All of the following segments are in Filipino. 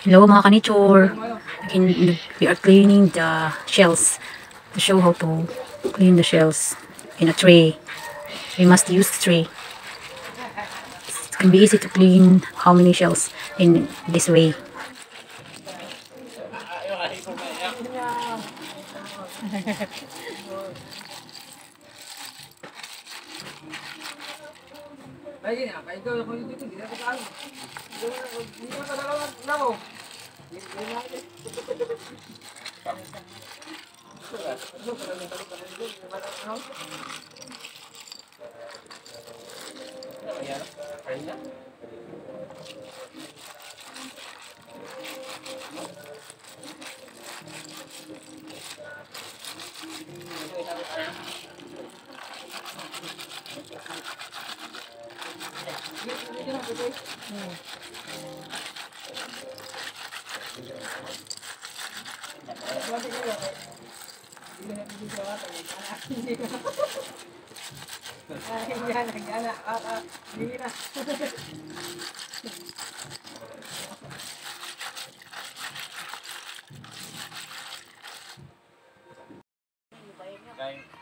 Hello mga kanichor. We are cleaning the shells to show how to clean the shells in a tray. We must use the tray. It can be easy to clean how many shells in this way.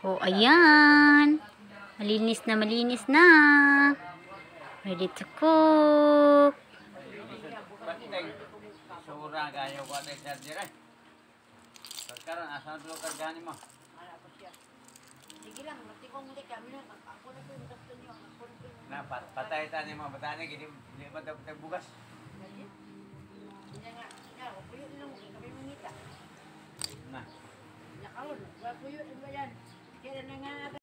Oh, ayan. Malinis na, malinis na. Ready to cook. Surah kayo ko ay charger ay. Pagkaroon asa dulo kargani mo. Sige lang, mati kong hindi kami na ako na po yung gusto niyo. Na patay ta ni mo batani gidi lima daw bugas. Kaya nga, puyo lang kami mangita. Na. Nakaon, puyo ba yan? Kaya na nga